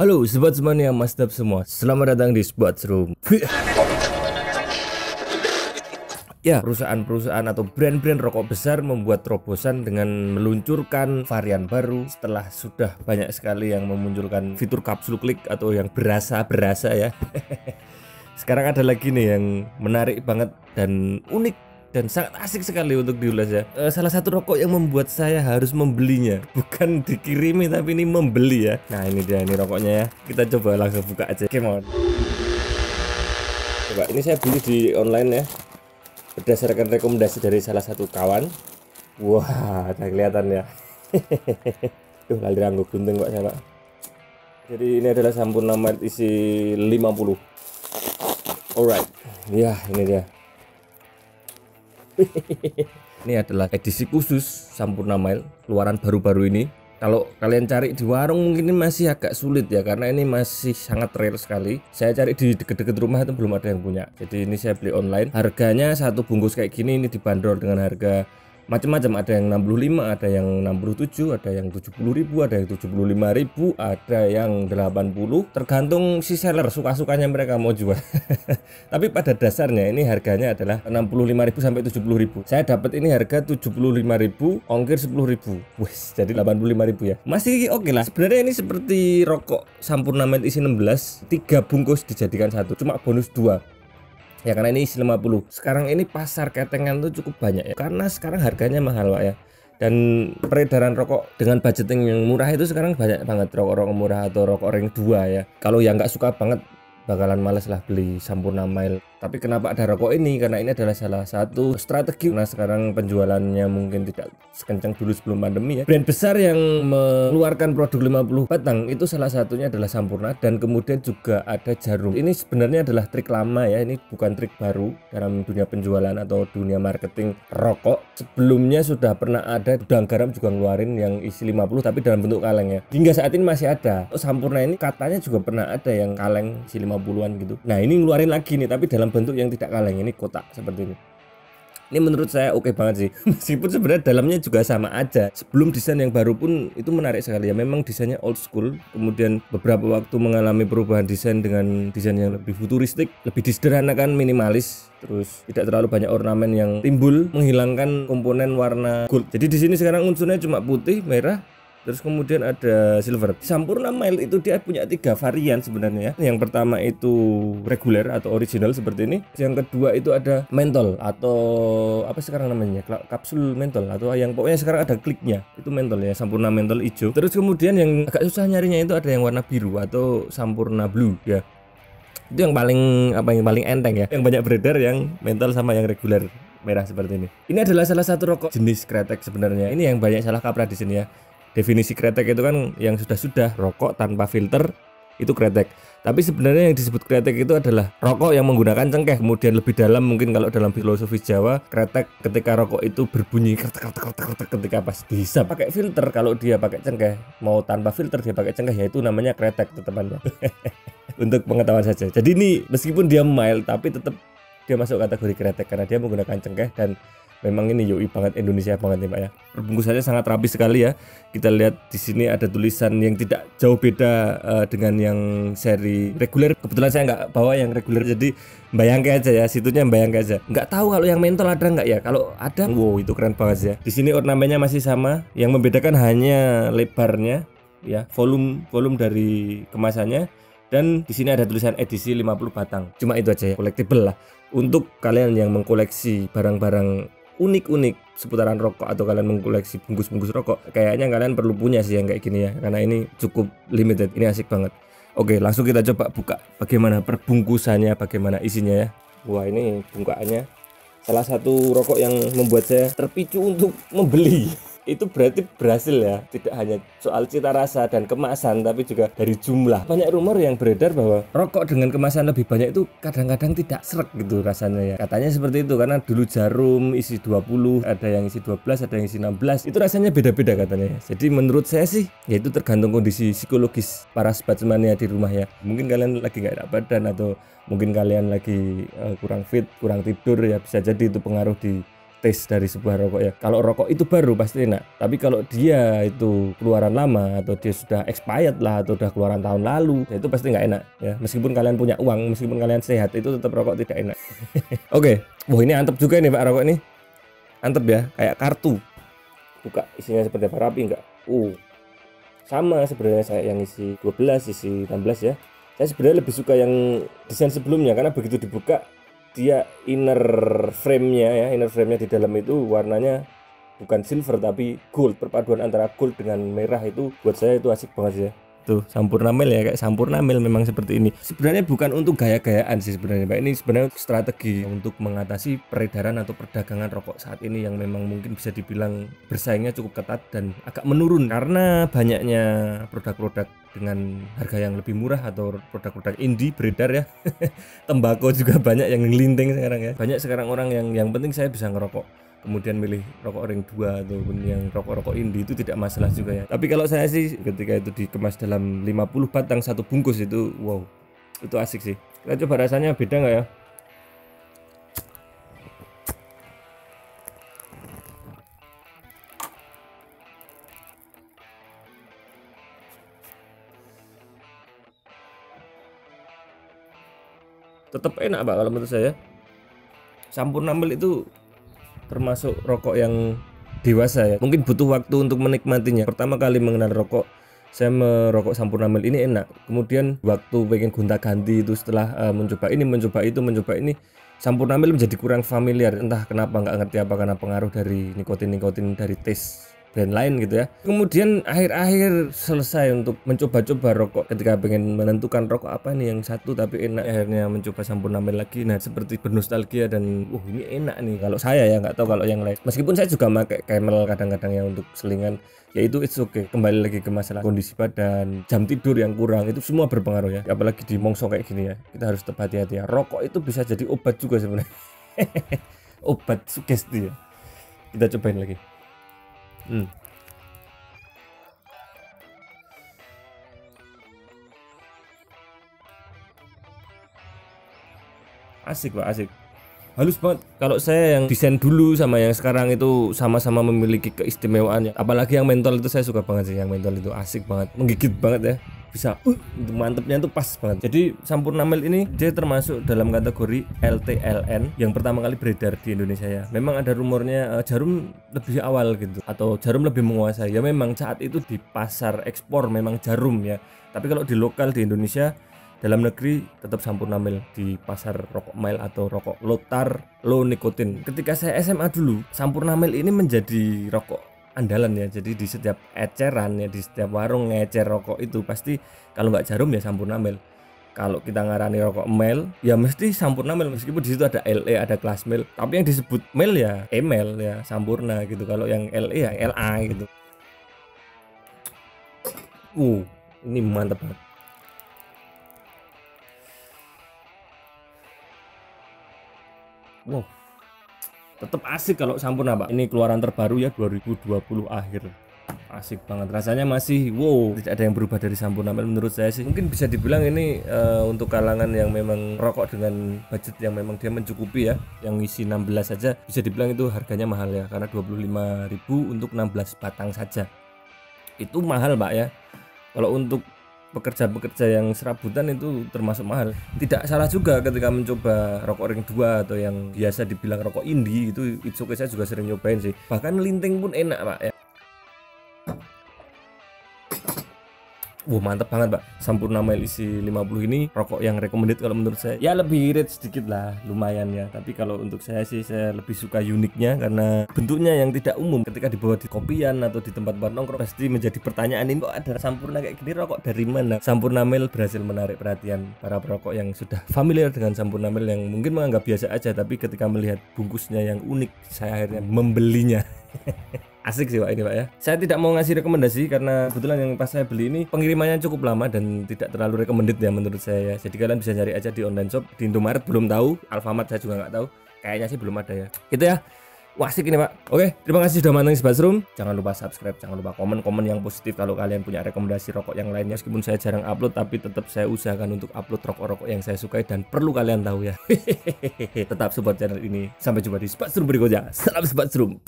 Halo sobat semuanya, mantap semua. Selamat datang di Sports Room. Ya, perusahaan-perusahaan atau brand-brand rokok besar membuat terobosan dengan meluncurkan varian baru setelah sudah banyak sekali yang memunculkan fitur kapsul klik atau yang berasa ya. Sekarang ada lagi nih yang menarik banget dan unik dan sangat asik sekali untuk diulas ya. Salah satu rokok yang membuat saya harus membelinya, bukan dikirimi tapi ini membeli ya. Nah ini dia, ini rokoknya ya. Kita coba langsung buka aja. Come on. Coba, ini saya beli di online ya, berdasarkan rekomendasi dari salah satu kawan. Wah, ada kelihatan ya. Tuh lali ranggo gunting kok saya, Pak. Jadi ini adalah sampurna mild isi 50. Alright. Ya, ini dia. Ini adalah edisi khusus Sampurna Mild, keluaran baru-baru ini. Kalau kalian cari di warung mungkin ini masih agak sulit ya, karena ini masih sangat rare sekali. Saya cari di deket-deket rumah itu belum ada yang punya. Jadi ini saya beli online. Harganya satu bungkus kayak gini ini dibanderol dengan harga macam-macam, ada yang 65, ada yang 67, ada yang 70.000, ada yang 75.000, ada yang 80, tergantung si seller suka-sukanya mereka mau jual. Tapi pada dasarnya ini harganya adalah 65.000 sampai 70.000. Saya dapat ini harga 75.000, ongkir 10.000. Wes, jadi 85.000 ya. Masih oke lah. Sebenarnya ini seperti rokok Sampurna Mild isi 16, 3 bungkus dijadikan satu, cuma bonus 2. Ya karena ini isi 50. Sekarang ini pasar ketengan tuh cukup banyak ya, karena sekarang harganya mahal Pak ya. Dan peredaran rokok dengan budgeting yang murah itu sekarang banyak banget, rokok-rokok murah atau rokok ring 2 ya. Kalau yang nggak suka banget bakalan males lah beli Sampurna Mild. Tapi kenapa ada rokok ini? Karena ini adalah salah satu strategi. Nah sekarang penjualannya mungkin tidak sekencang dulu sebelum pandemi ya. Brand besar yang mengeluarkan produk 50 batang itu salah satunya adalah Sampurna, dan kemudian juga ada Jarum. Ini sebenarnya adalah trik lama ya, ini bukan trik baru dalam dunia penjualan atau dunia marketing rokok. Sebelumnya sudah pernah ada, Gudang Garam juga ngeluarin yang isi 50 tapi dalam bentuk kaleng ya. Hingga saat ini masih ada. Sampurna ini katanya juga pernah ada yang kaleng isi 50-an gitu. Nah ini ngeluarin lagi nih, tapi dalam bentuk yang tidak kaleng, ini kotak seperti ini. Ini menurut saya oke banget sih. Meskipun sebenarnya dalamnya juga sama aja. Sebelum desain yang baru pun itu menarik sekali ya. Memang desainnya old school, kemudian beberapa waktu mengalami perubahan desain dengan desain yang lebih futuristik, lebih disederhanakan, minimalis, terus tidak terlalu banyak ornamen yang timbul, menghilangkan komponen warna gold. Jadi di sini sekarang unsurnya cuma putih, merah, terus kemudian ada silver. Sampurna Mild itu dia punya 3 varian sebenarnya ya. Yang pertama itu reguler atau original seperti ini. Yang kedua itu ada mentol atau apa sekarang namanya, kapsul mentol, atau yang pokoknya sekarang ada kliknya, itu mentol ya, Sampurna mentol hijau. Terus kemudian yang agak susah nyarinya itu ada yang warna biru atau Sampurna blue ya. Itu yang paling enteng ya, yang banyak beredar yang mentol sama yang reguler merah seperti ini. Ini adalah salah satu rokok jenis kretek sebenarnya. Ini yang banyak salah kaprah di sini ya. Definisi kretek itu kan yang sudah rokok tanpa filter, itu kretek. Tapi sebenarnya yang disebut kretek itu adalah rokok yang menggunakan cengkeh. Kemudian lebih dalam mungkin kalau dalam filosofi Jawa, kretek ketika rokok itu berbunyi kretek ketika pas bisa pakai filter. Kalau dia pakai cengkeh, mau tanpa filter dia pakai cengkeh, yaitu namanya kretek tetepannya. Untuk pengetahuan saja. Jadi ini meskipun dia mild tapi tetap dia masuk kategori kretek karena dia menggunakan cengkeh, dan memang ini yoi banget, Indonesia banget nih Pak ya. Perbungkusannya sangat rapi sekali ya. Kita lihat di sini ada tulisan yang tidak jauh beda dengan yang seri reguler. Kebetulan saya nggak bawa yang reguler, jadi bayangkan aja ya, situnya bayangkan aja. Nggak tahu kalau yang mentol ada nggak ya. Kalau ada, wow itu keren banget ya. Di sini ornamennya masih sama. Yang membedakan hanya lebarnya ya, volume dari kemasannya. Dan di sini ada tulisan edisi 50 batang. Cuma itu aja ya, collectible lah. Untuk kalian yang mengkoleksi barang-barang unik-unik seputaran rokok, atau kalian mengkoleksi bungkus-bungkus rokok, kayaknya kalian perlu punya sih yang kayak gini ya, karena ini cukup limited, ini asik banget. Oke, langsung kita coba buka bagaimana perbungkusannya, bagaimana isinya ya. Wah ini bukaannya salah satu rokok yang membuat saya terpicu untuk membeli. Itu berarti berhasil ya, tidak hanya soal cita rasa dan kemasan tapi juga dari jumlah. Banyak rumor yang beredar bahwa rokok dengan kemasan lebih banyak itu kadang-kadang tidak srek gitu rasanya ya. Katanya seperti itu karena dulu Jarum isi 20, ada yang isi 12, ada yang isi 16. Itu rasanya beda-beda katanya ya. Jadi menurut saya sih ya itu tergantung kondisi psikologis para sportsmania di rumah ya. Mungkin kalian lagi nggak enak badan, atau mungkin kalian lagi kurang fit, kurang tidur ya, bisa jadi itu pengaruh di taste dari sebuah rokok ya. Kalau rokok itu baru pasti enak, tapi kalau dia itu keluaran lama atau dia sudah expired lah atau udah keluaran tahun lalu, ya itu pasti nggak enak ya. Meskipun kalian punya uang, meskipun kalian sehat, itu tetap rokok tidak enak. Oke, wah ini antep juga nih Pak rokok ini. Antep ya, kayak kartu. Buka isinya seperti apa, rapi nggak? Sama sebenarnya saya yang isi 12, isi 16 ya. Saya sebenarnya lebih suka yang desain sebelumnya karena begitu dibuka dia inner frame-nya di dalam itu warnanya bukan silver tapi gold, perpaduan antara gold dengan merah itu buat saya itu asik banget sih ya. Tuh Sampurna Mil ya, kayak Sampurna Mil memang seperti ini. Sebenarnya bukan untuk gaya-gayaan sih sebenarnya Pak. Ini sebenarnya strategi untuk mengatasi peredaran atau perdagangan rokok saat ini yang memang mungkin bisa dibilang bersaingnya cukup ketat dan agak menurun karena banyaknya produk-produk dengan harga yang lebih murah atau produk-produk indie beredar ya. Tembakau juga banyak yang ngelinting sekarang ya. Banyak sekarang orang yang penting saya bisa ngerokok, kemudian milih rokok ring 2 ataupun yang rokok-rokok indie itu tidak masalah juga ya. Tapi kalau saya sih ketika itu dikemas dalam 50 batang satu bungkus itu wow, itu asik sih. Kita coba rasanya beda nggak ya? Tetap enak Pak kalau menurut saya. Sampurna Mil itu termasuk rokok yang dewasa ya. Mungkin butuh waktu untuk menikmatinya. Pertama kali mengenal rokok, saya merokok Sampurna Mil ini enak. Kemudian waktu pengen gonta-ganti itu setelah mencoba ini, mencoba itu, mencoba ini, Sampurna Mil menjadi kurang familiar. Entah kenapa, nggak ngerti apa karena pengaruh dari nikotin dari taste brand lain gitu ya. Kemudian akhir-akhir selesai untuk mencoba-coba rokok, ketika pengen menentukan rokok apa nih yang satu tapi enak, akhirnya mencoba Sampurna Mil lagi. Nah seperti bernostalgia dan ini enak nih kalau saya ya, nggak tahu kalau yang lain. Meskipun saya juga pakai Camel kadang-kadang ya untuk selingan, yaitu it's okay. Kembali lagi ke masalah kondisi badan, jam tidur yang kurang, itu semua berpengaruh ya. Apalagi di mongso kayak gini ya, kita harus tetap hati-hati ya. Rokok itu bisa jadi obat juga sebenarnya. Obat sugesti ya. Kita cobain lagi. Asik Pak, asik. Halus banget. Kalau saya yang desain dulu sama yang sekarang itu sama-sama memiliki keistimewaan ya. Apalagi yang mentol itu saya suka banget sih. Yang mentol itu asik banget, menggigit banget ya. Bisa itu mantepnya itu pas banget. Jadi Sampurna Mil ini dia termasuk dalam kategori LTLN yang pertama kali beredar di Indonesia ya. Memang ada rumornya Jarum lebih awal gitu atau Jarum lebih menguasai. Ya memang saat itu di pasar ekspor memang Jarum ya. Tapi kalau di lokal di Indonesia, dalam negeri tetap Sampurna Mil di pasar rokok mild atau rokok low nikotin. Ketika saya SMA dulu, Sampurna Mil ini menjadi rokok andalan ya. Jadi di setiap eceran ya, di setiap warung ngecer rokok itu pasti kalau nggak Jarum ya Sampurna Mil. Kalau kita ngarani rokok mil ya mesti Sampurna Mil, meskipun di situ ada LE, ada kelas mil, tapi yang disebut mil ya mil ya Sampurna gitu. Kalau yang LE ya LA gitu. Ini mantap banget. Wow, tetap asik kalau Sampurna Pak. Ini keluaran terbaru ya 2020 akhir. Asik banget rasanya, masih wow, tidak ada yang berubah dari Sampurna Mil menurut saya sih. Mungkin bisa dibilang ini untuk kalangan yang memang rokok dengan budget yang memang dia mencukupi ya, yang isi 16 saja bisa dibilang itu harganya mahal ya, karena 25.000 untuk 16 batang saja. Itu mahal Pak ya. Kalau untuk pekerja-pekerja yang serabutan itu termasuk mahal. Tidak salah juga ketika mencoba rokok ring 2 atau yang biasa dibilang rokok indie itu okay, saya juga sering nyobain sih. Bahkan linting pun enak Pak ya. Mantap banget Pak. Sampurna Mil isi 50 ini rokok yang recommended kalau menurut saya. Ya lebih irit sedikit lah, lumayan ya. Tapi kalau untuk saya sih saya lebih suka uniknya karena bentuknya yang tidak umum. Ketika dibawa di kopian atau di tempat-tempat nongkrong pasti menjadi pertanyaan, ini kok ada Sampurna kayak gini, rokok dari mana? Sampurna Mil berhasil menarik perhatian para perokok yang sudah familiar dengan Sampurna Mil, yang mungkin menganggap biasa aja, tapi ketika melihat bungkusnya yang unik saya akhirnya membelinya. Asik sih Pak ini Pak ya. Saya tidak mau ngasih rekomendasi karena kebetulan yang pas saya beli ini pengirimannya cukup lama dan tidak terlalu recommended ya menurut saya. Jadi kalian bisa cari aja di online shop. Di Indomaret belum tahu, Alfamart saya juga nggak tahu. Kayaknya sih belum ada ya. Gitu ya. Asik ini Pak. Oke, terima kasih sudah mantengin Sobat Serum. Jangan lupa subscribe, jangan lupa komen-komen yang positif kalau kalian punya rekomendasi rokok yang lainnya. Meskipun saya jarang upload, tapi tetap saya usahakan untuk upload rokok-rokok yang saya sukai dan perlu kalian tahu ya. Tetap support channel ini. Sampai jumpa di Sobat Serum berikutnya. Salam Sobat Serum.